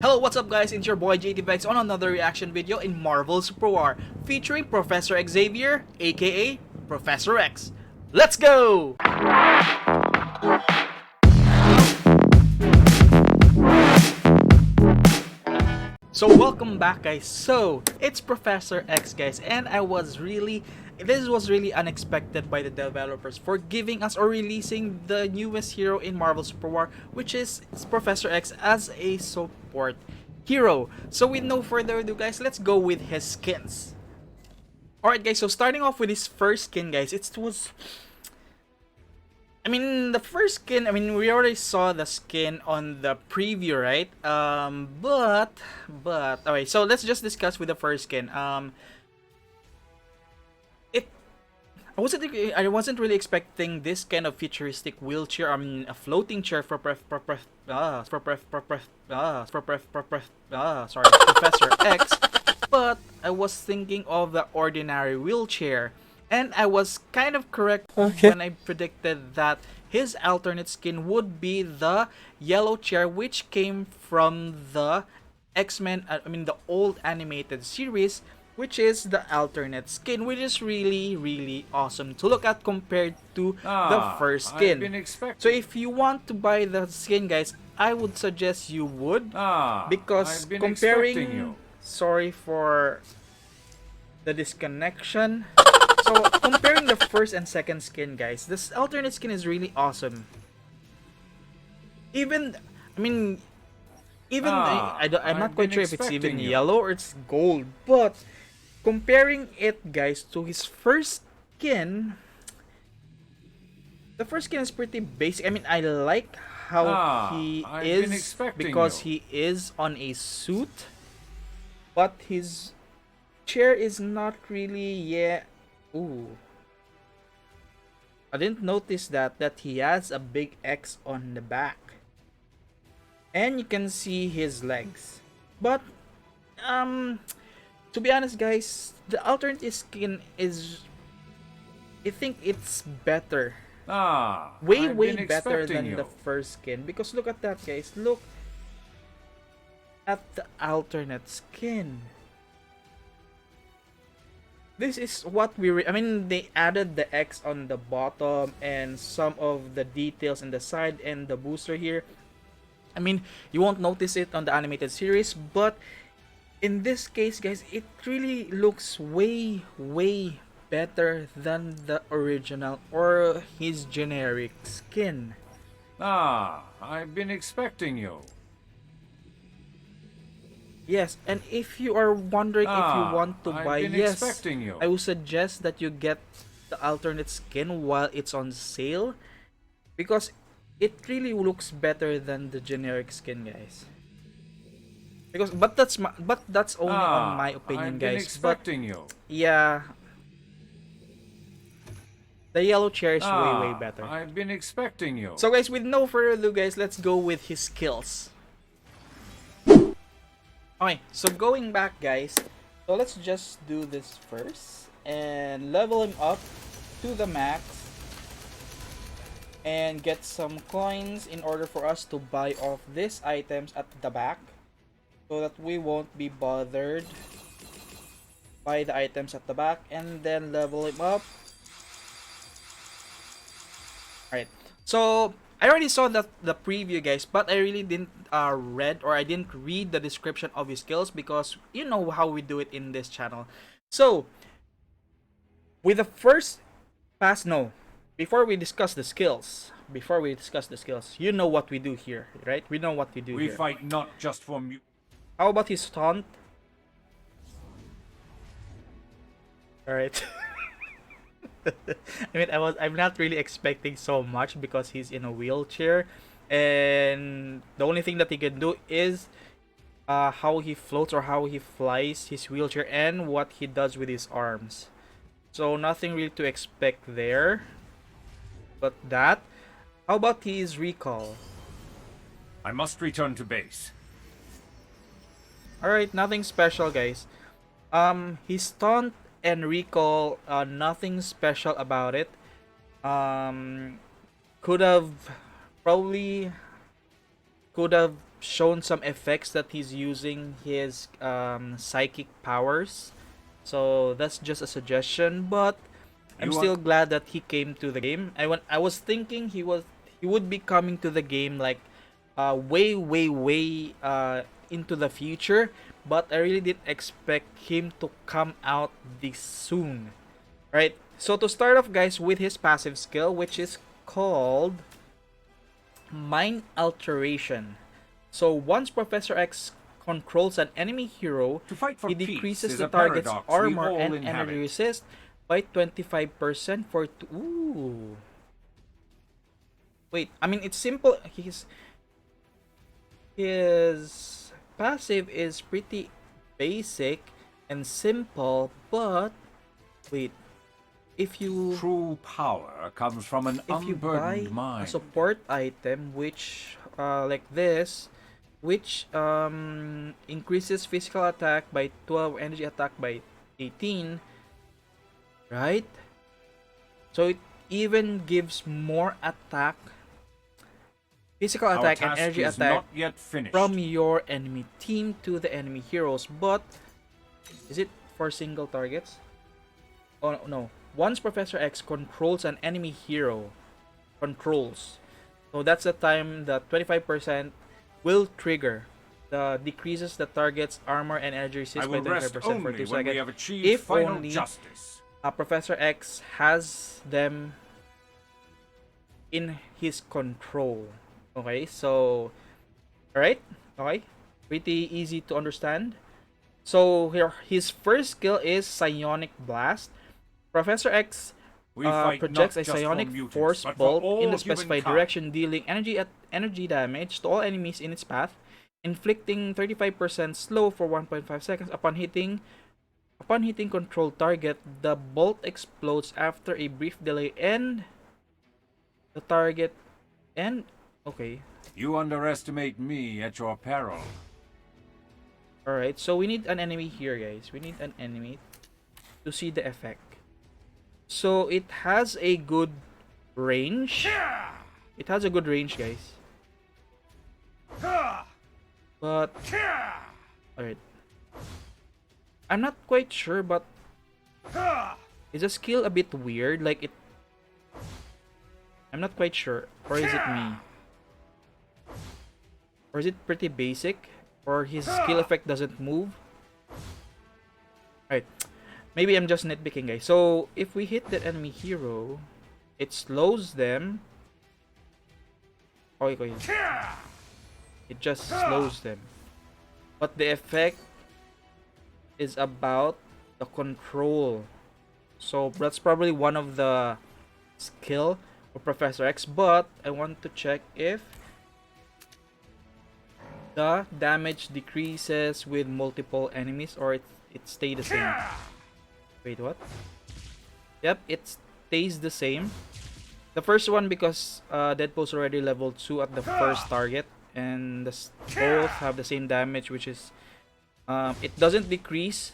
Hello, what's up guys? It's your boy JTVX on another reaction video in Marvel Super War featuring Professor Xavier, aka Professor X. Let's go! So welcome back guys. So it's Professor X guys, and this was really unexpected by the developers for giving us or releasing the newest hero in Marvel Super War, which is Professor X as a support hero. So with no further ado guys, let's go with his skins. Alright guys, so starting off with his first skin guys, the first skin, we already saw the skin on the preview, right? Alright, so let's just discuss with the first skin. I wasn't really expecting this kind of futuristic wheelchair. A floating chair for Professor X. But I was thinking of the ordinary wheelchair, and I was kind of correct when I predicted that his alternate skin would be the yellow chair, which came from the X-Men, the old animated series, which is the alternate skin, which is really awesome to look at compared to the first skin. So if you want to buy the skin guys, I would suggest you would, because comparing, sorry for the disconnection. So comparing the first and second skin guys, this alternate skin is really awesome. I'm not quite sure if it's even yellow or it's gold, but comparing it guys to his first skin, the first skin is pretty basic. I like how he is because he is on a suit, but his chair is not really, ooh, I didn't notice that he has a big X on the back, and you can see his legs. But to be honest guys, the alternate skin is, I think it's better, way better than the first skin, because look at that guys, look at the alternate skin. This is what they added the X on the bottom and some of the details in the side and the booster here. You won't notice it on the animated series, but in this case guys, it really looks way better than the original or his generic skin. I've been expecting you. Yes, and if you are wondering if you want to buy, yes, I would suggest that you get the alternate skin while it's on sale, because it really looks better than the generic skin guys. But that's only on my opinion guys. Yeah, the yellow chair is way better. I've been expecting you. So guys, with no further ado guys, let's go with his skills. Okay, so going back guys, so let's just do this first and level him up to the max and get some coins in order for us to buy off these items at the back, so that we won't be bothered by the items at the back, and then level him up. Alright, so I already saw the preview guys, but I really didn't I didn't read the description of his skills, because you know how we do it in this channel. So with the first pass, before we discuss the skills, you know what we do here, right? We know what we do here. We fight not just for mu- How about his taunt? Alright. I'm not really expecting so much because he's in a wheelchair, and the only thing that he can do is how he floats or how he flies his wheelchair and what he does with his arms. So nothing really to expect there. But that, how about his recall? I must return to base. Alright, nothing special guys. His taunt and recall, nothing special about it. Could have shown some effects that he's using his psychic powers. So that's just a suggestion, but I'm You still are glad that he came to the game. I was thinking he would be coming to the game like way into the future, but I really didn't expect him to come out this soon. Right? So to start off, guys, with his passive skill, which is called Mind Alteration. So once Professor X controls an enemy hero, to fight for he peace decreases is the a target's paradox we armor all and inhabit. energy resist by 25% for ooh. Wait, I mean it's simple. His passive is pretty basic and simple, but wait, if you True power comes from an if you buy unburdened mind. a support item which like this, which increases physical attack by 12, energy attack by 18, right? So it even gives more attack, physical Our attack and task energy is attack not yet finished. from your enemy team to the enemy heroes. But is it for single targets? Oh no. Once Professor X controls an enemy hero, so that's the time that 25% will trigger. The decreases the target's armor and energy I resist by will rest 25% for only 2 when we seconds. have achieved If final only justice. Professor X has them in his control. Okay, so alright, okay, pretty easy to understand. So here, his first skill is Psionic Blast. Professor X We fight projects not a just for psionic mutants, force but for bolt all in the specified humankind. direction, dealing energy damage to all enemies in its path, inflicting 35% slow for 1.5 seconds. Upon hitting control target, the bolt explodes after a brief delay, and the target and okay. You underestimate me at your peril. Alright, so we need an enemy here, guys. We need an enemy to see the effect. So it has a good range. It has a good range, guys. But alright. I'm not quite sure, but is the skill a bit weird? Like it I'm not quite sure. Or is it me? Or is it pretty basic? Or his skill effect doesn't move? Alright. Maybe I'm just nitpicking, guys. So, if we hit that enemy hero, it slows them. Okay. It just slows them. But the effect is about the control. So, that's probably one of the skill of Professor X. But, I want to check if the damage decreases with multiple enemies or it stays the same. Wait, what? Yep, it stays the same. The first one because Deadpool's already level 2 at the first target, and both have the same damage, which is it doesn't decrease,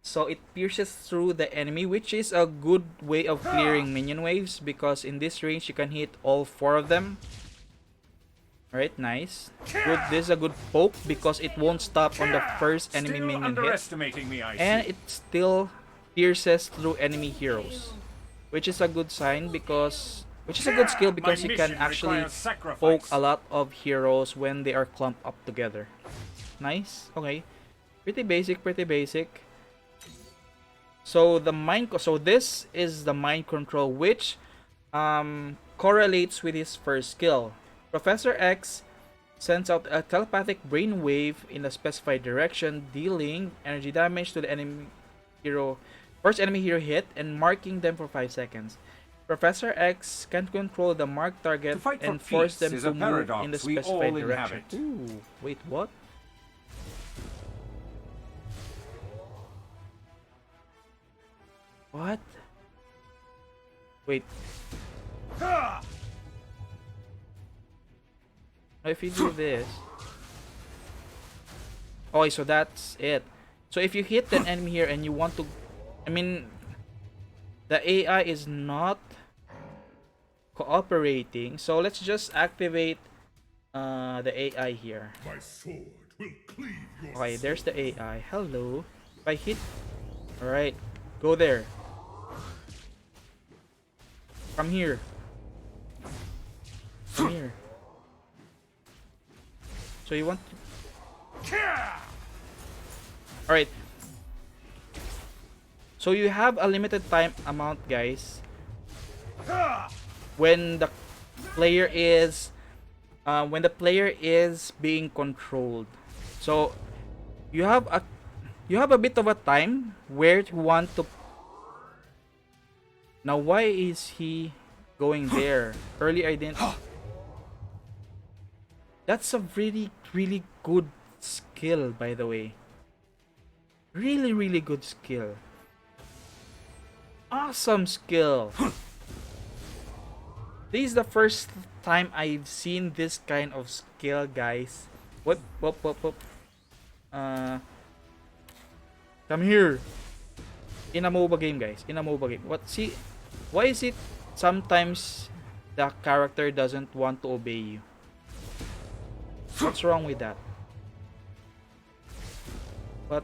so it pierces through the enemy, which is a good way of clearing minion waves because in this range you can hit all 4 of them. Alright, nice. Good. This is a good poke because it won't stop on the first enemy Still minion hit. underestimating me, I And see. it still pierces through enemy heroes, which is a good sign because a good skill because My you can mission actually requires sacrifice. poke a lot of heroes when they are clumped up together. Nice. Okay. Pretty basic, pretty basic. So this is the mind control, which correlates with his first skill. Professor X sends out a telepathic brainwave in a specified direction, dealing energy damage to the enemy hero, first enemy hero hit, and marking them for 5 seconds. Professor X can control the marked target To fight for and force peace them is to a move paradox in the we specified all direction. inhabit. Ooh, wait, what? What? Wait. If you do this... Okay, so that's it. So if you hit an enemy here and you want to... I mean... The AI is not cooperating. So let's just activate the AI here. My sword will cleave your Okay, soul. there's the AI. Hello. If I hit, all right, go there. Come here. Come here. So you want to... Alright. So you have a limited time amount, guys. When the player is being controlled. So you have a bit of a time where you want to... Now why is he going there? Earlier I didn't... That's a really, really good skill, by the way. Really, really good skill. Awesome skill. This is the first time I've seen this kind of skill, guys. Whoop, whoop, whoop, whoop. Come here. In a MOBA game, guys. In a MOBA game. What? See, why is it sometimes the character doesn't want to obey you? What's wrong with that? But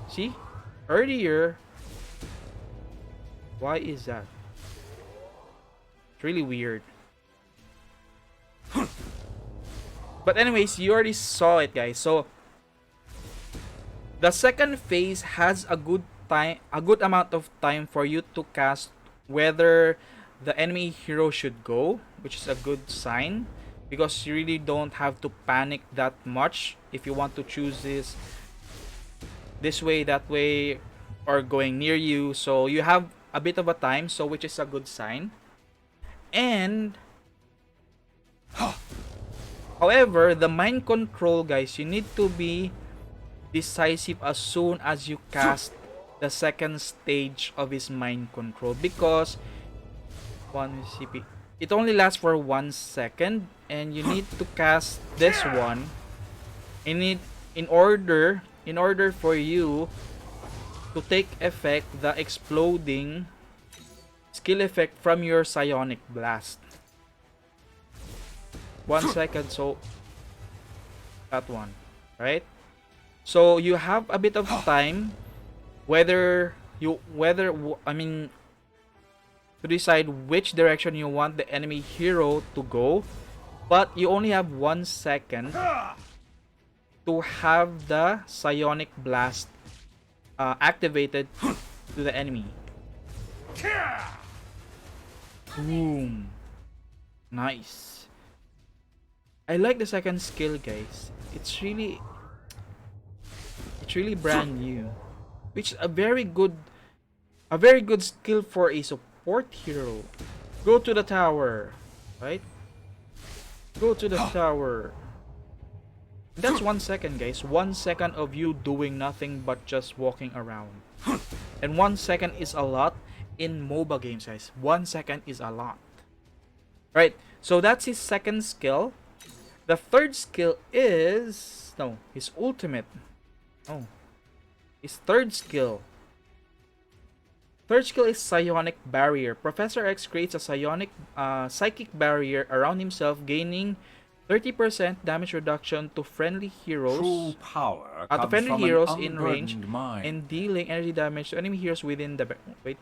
see, earlier, why is that? It's really weird. But anyways, you already saw it, guys. So the second phase has a good amount of time for you to cast whether the enemy hero should go, which is a good sign, because you really don't have to panic that much if you want to choose this way, that way, or going near you. So you have a bit of a time, so which is a good sign. And however, the mind control, guys, you need to be decisive as soon as you cast the second stage of his mind control, because one CP, it only lasts for 1 second, and you need to cast this one in order for you to take effect the exploding skill effect from your Psionic Blast. 1 second, so that one, right? So you have a bit of time to decide which direction you want the enemy hero to go, but you only have 1 second to have the Psionic Blast activated to the enemy. Boom. Nice. I like the second skill, guys. It's really brand new, which is a very good skill for a support hero. Go to the tower, right? Go to the tower. That's 1 second, guys. 1 second of you doing nothing but just walking around. And 1 second is a lot in MOBA games, guys. 1 second is a lot. Right, so that's his second skill. The third skill is... no, his ultimate. Oh. His third skill. Third skill is Psionic Barrier. Professor X creates a psychic barrier around himself, gaining 30% damage reduction to friendly heroes. True power To comes friendly from heroes an in range, unburdened mind. and dealing energy damage to enemy heroes within the... wait.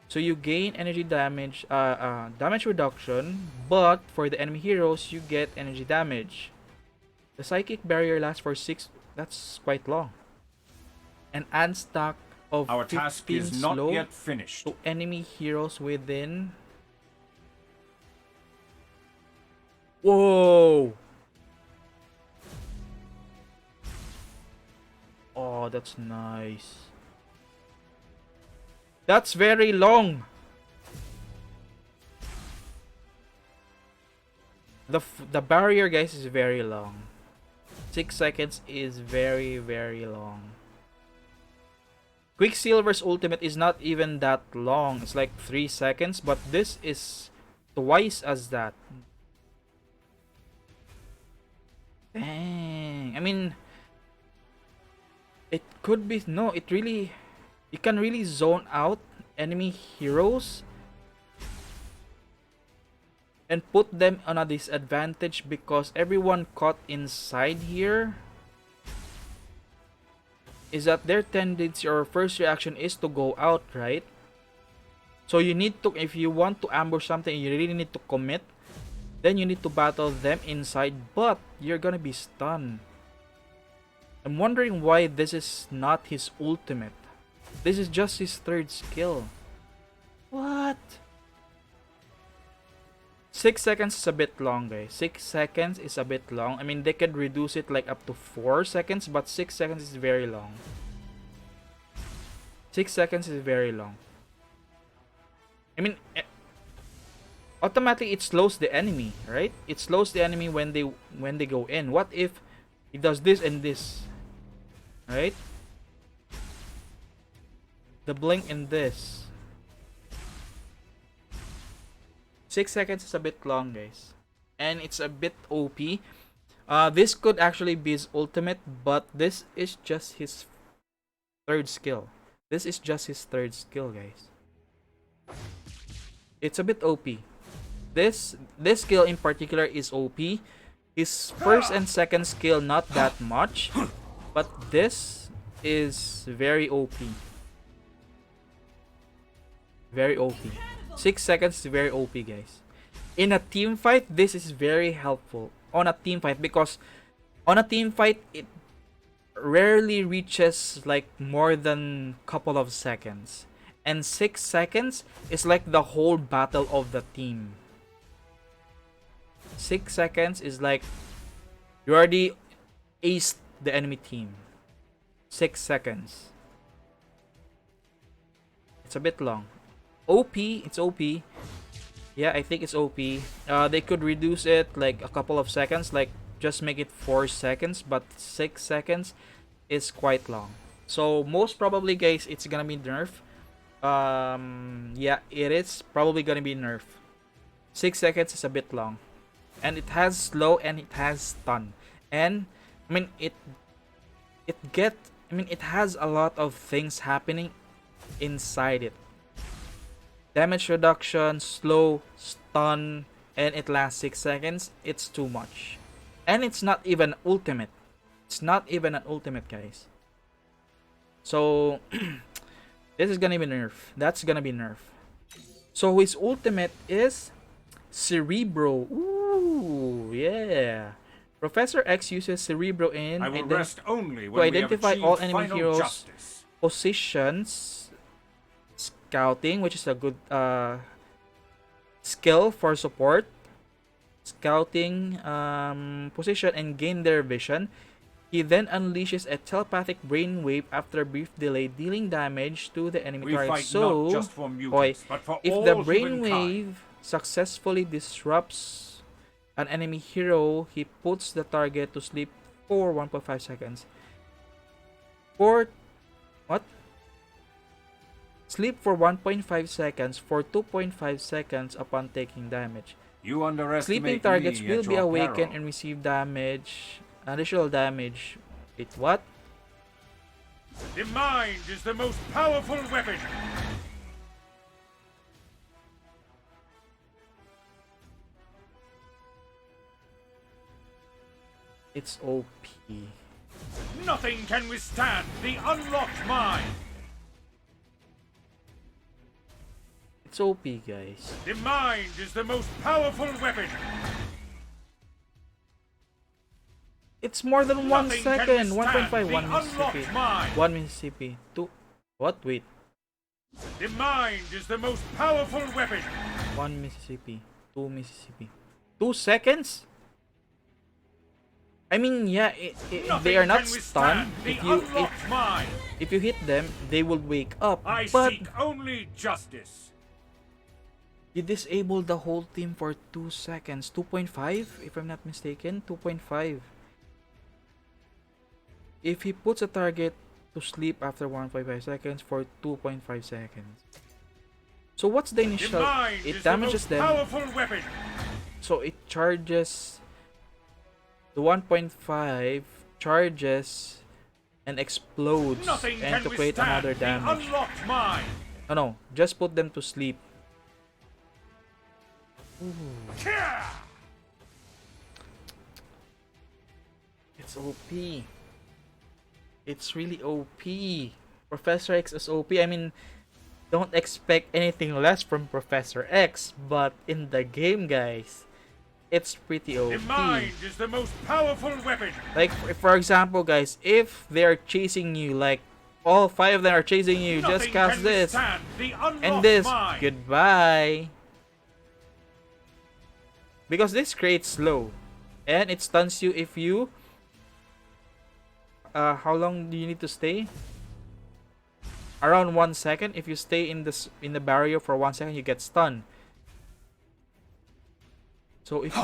So you gain energy damage, damage reduction, but for the enemy heroes, you get energy damage. The psychic barrier lasts for 6... that's quite long. And adds stack of Our task 15 is not slow yet finished. to enemy heroes within... Whoa! Oh, that's nice. That's very long. The barrier, guys, is very long. 6 seconds is very, very long. Quicksilver's ultimate is not even that long. It's like 3 seconds, but this is twice as that. Dang. I mean, it could be... no, it really... you can really zone out enemy heroes and put them on a disadvantage because everyone caught inside here is that their tendency or first reaction is to go out, right? So you need to, if you want to ambush something, you really need to commit, then you need to battle them inside, but you're gonna be stunned. I'm wondering why this is not his ultimate. This is just his third skill. What? 6 seconds is a bit long, guys. 6 seconds is a bit long. I mean, they could reduce it like up to 4 seconds, but 6 seconds is very long. 6 seconds is very long. I mean, automatically it slows the enemy, right? It slows the enemy when they go in. What if he does this and this, right? The blink and this. 6 seconds is a bit long, guys, and it's a bit OP. This could actually be his ultimate, but this is just his third skill. This is just his third skill, guys. It's a bit OP. This skill in particular is OP. His first and second skill not that much, but this is very OP. Very OP. 6 seconds is very OP, guys. In a team fight, this is very helpful. On a team fight, because on a team fight, it rarely reaches like more than couple of seconds. And 6 seconds is like the whole battle of the team. 6 seconds is like you already aced the enemy team. 6 seconds. It's a bit long. OP, it's OP. Yeah, I think it's OP. They could reduce it like a couple of seconds, like just make it 4 seconds, but 6 seconds is quite long. So most probably, guys, it's gonna be nerf. Yeah, it is probably gonna be nerf. 6 seconds is a bit long, and it has slow and it has stun, and I mean it has a lot of things happening inside it. Damage reduction, slow, stun, and it lasts 6 seconds. It's too much. And it's not even ultimate. It's not even an ultimate, guys. So, this is gonna be nerf. That's gonna be nerf. So, his ultimate is Cerebro. Ooh, yeah. Professor X uses Cerebro in I will rest only to when identify we have all achieved enemy final heroes' justice. positions. Scouting, which is a good skill for support. Scouting position and gain their vision. He then unleashes a telepathic brainwave after a brief delay, dealing damage to the enemy We target. fight So, not just for mutants, but for if all the humankind. brainwave successfully disrupts an enemy hero, he puts the target to sleep for 1.5 seconds. For what? Sleep for 1.5 seconds for 2.5 seconds upon taking damage. You underestimate Sleeping targets me will at be your awakened peril. and receive damage, additional damage. Wait, what? The mind is the most powerful weapon. It's OP. Nothing can withstand the unlocked mind. It's OP, guys. The mind is the most powerful weapon. It's more than 1 Nothing can second. withstand 1.5, the 1 unlocked Mississippi. mind. 1 Mississippi. 2. What? Wait. The mind is the most powerful weapon. 1 Mississippi. 2 Mississippi. 2 seconds? I mean, yeah, they are not stunned. If you hit them, they will wake up. I But seek only justice. you disable the whole team for 2 seconds. 2.5, if I'm not mistaken. 2.5. If he puts a target to sleep after 1.5 seconds for 2.5 seconds. So what's the initial? It damages them. Powerful weapon. So it charges the 1.5 charges and explodes Nothing and can to create withstand another the damage. unlocked mind. No, just put them to sleep. Kia! It's OP. It's really OP. Professor X is OP. I mean, don't expect anything less from Professor X, but in the game, guys, it's pretty The OP. mind is the most powerful weapon. Like, for example, guys, if they're chasing you, like, all 5 of them are chasing you, just Nothing cast can this, withstand the and unlocked this, mind. goodbye. Because this creates slow, and it stuns you if you, how long do you need to stay? Around 1 second. If you stay in the barrier for 1 second, you get stunned. So if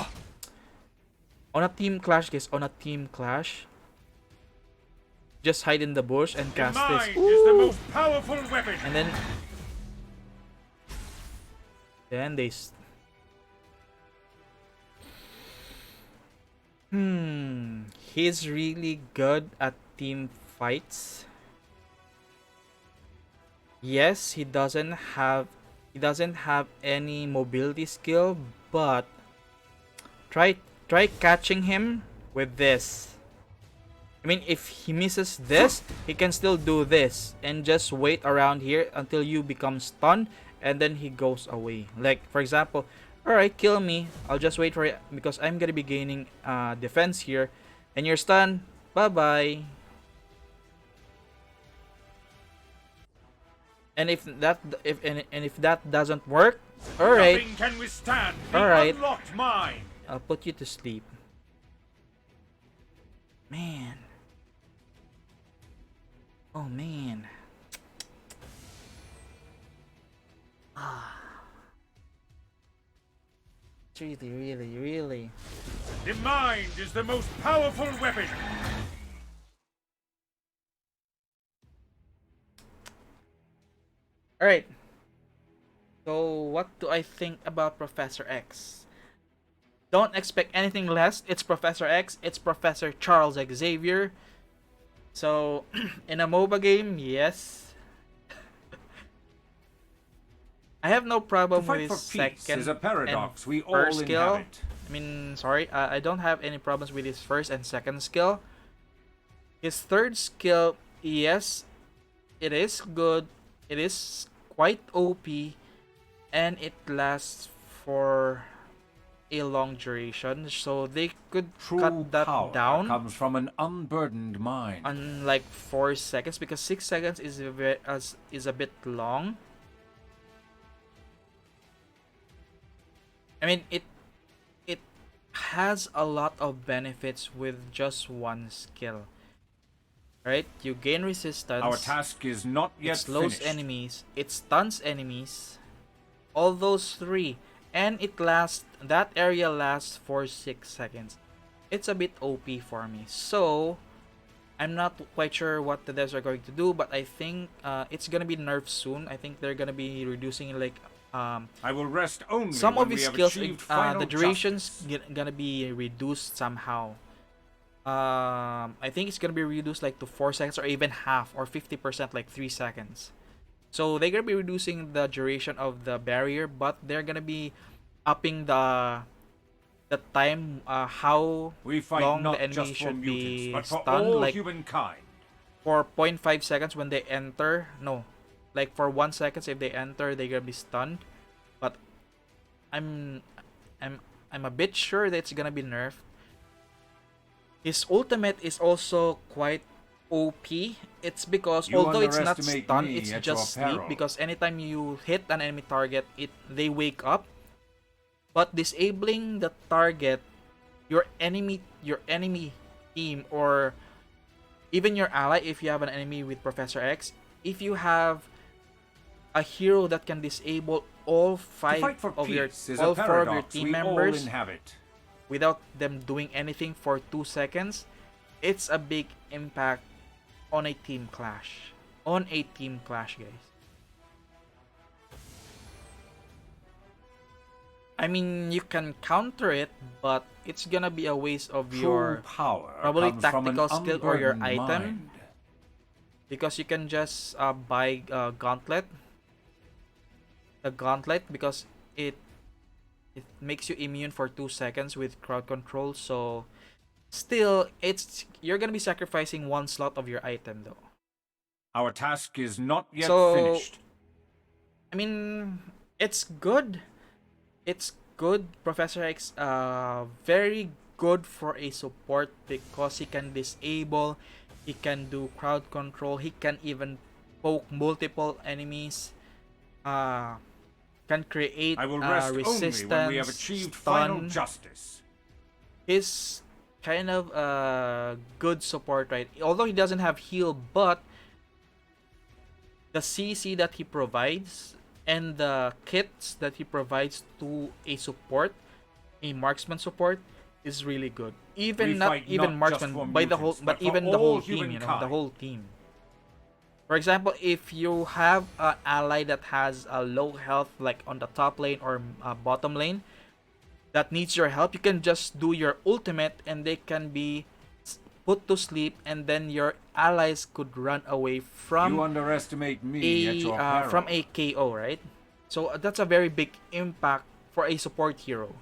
on a team clash, guys, on a team clash, just hide in the bush and The cast mind this. is the most powerful weapon. And then they he's really good at team fights. Yes, he doesn't have any mobility skill, but try catching him with this. I mean, if he misses this, he can still do this and just wait around here until you become stunned, and then he goes away. Like, for example, alright, kill me. I'll just wait for it because I'm gonna be gaining defense here, and you're stunned. Bye bye. And if that doesn't work, alright, Nothing can withstand the Alright. unlocked mind. I'll put you to sleep. Man. Oh man. It's really. The mind is the most powerful weapon. Alright. So, what do I think about Professor X? Don't expect anything less. It's Professor X. It's Professor Charles Xavier. So, in a MOBA game, yes. I have no problem To with fight his for peace second is a paradox and we all first skill. inhabit. I mean, sorry, I don't have any problems with his first and second skill. His third skill, yes, it is good. It is quite OP, and it lasts for a long duration. So they could True cut that power down comes from an unburdened mind. on like 4 seconds, because 6 seconds is a bit long. I mean, it has a lot of benefits with just one skill. Right? You gain resistance. Our task is not It yet slows finished. enemies. It stuns enemies. All those 3, and that area lasts for 6 seconds. It's a bit OP for me. So I'm not quite sure what the devs are going to do, but I think it's gonna be nerfed soon. I think they're gonna be reducing like I will rest only some when of his we have skills. achieved final The duration's justice. gonna be reduced somehow. I think it's gonna be reduced like to 4 seconds, or even half, or 50%, like 3 seconds. So they're gonna be reducing the duration of the barrier, but they're gonna be upping the time, how We fight long not the enemy just for should mutants, be but for stunned. all Like humankind. for 0.5 seconds when they enter. No, like for 1 second if they enter, they're gonna be stunned. But I'm a bit sure that it's gonna be nerfed. His ultimate is also quite OP. It's because You although it's not underestimate stun, me it's at just your sleep. peril. Because anytime you hit an enemy target, they wake up. But disabling the target, your enemy team, or even your ally, if you have an enemy with Professor X, if you have a hero that can disable all To 5 fight for of your peace is all a 4 of your paradox team we all members inhabit. without them doing anything for 2 seconds, it's a big impact on a team clash. Guys. I mean, you can counter it, but it's gonna be a waste of True your power probably comes from an tactical skill or your unburdened item. mind. Because you can just buy the gauntlet, because it It makes you immune for 2 seconds with crowd control, so still you're gonna be sacrificing one slot of your item though. Our task is not yet So finished. I mean, it's good. It's good. Professor X, very good for a support because he can disable, he can do crowd control, he can even poke multiple enemies, can create I will rest resistance, only when we have achieved final stun. justice. He's kind of a good support, right? Although he doesn't have heal, but the CC that he provides and the kits that he provides to a support, a marksman support, is really good. Even We not fight even not just marksman, for by the whole, mutants, but but for even the all whole team. You know, the humankind. whole team. For example, if you have an ally that has a low health, like on the top lane or bottom lane, that needs your help, you can just do your ultimate and they can be put to sleep, and then your allies could run away You from underestimate me at your peril. from a KO, right? So that's a very big impact for a support hero.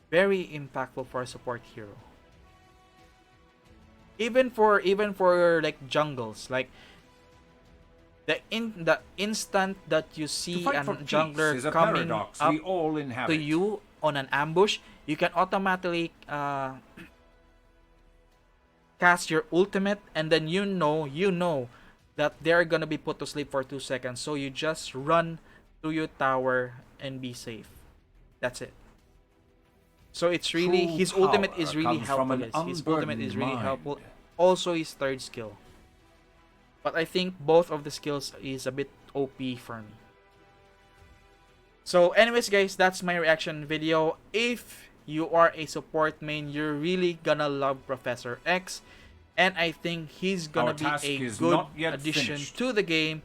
Very impactful for a support hero. Even for like jungles, like the instant that you To see fight a for peace jungler is a coming paradox up we all to inhabit. you on an ambush, you can automatically cast your ultimate, and then you know that they're gonna be put to sleep for 2 seconds, so you just run to your tower and be safe. That's it. So it's really, True his ultimate power is really comes from helpful. an His ultimate is unburdened really mind. helpful. Also his third skill. But I think both of the skills is a bit OP for me. So anyways guys, that's my reaction video. If you are a support main, you're really gonna love Professor X. And I think he's gonna Our be task a is good not yet addition finished. to the game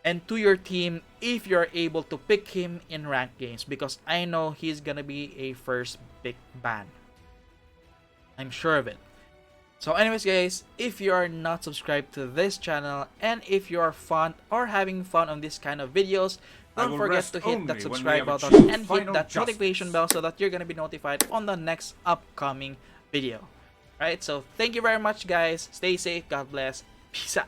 and to your team if you're able to pick him in ranked games, because I know he's gonna be a first big ban. I'm sure of it. So anyways guys, if you are not subscribed to this channel and if you are fun or having fun on this kind of videos, I don't will forget rest to hit only that when we subscribe have button achieved and hit final that justice. notification bell so that you're gonna be notified on the next upcoming video. Right, so thank you very much guys. Stay safe, God bless, peace out.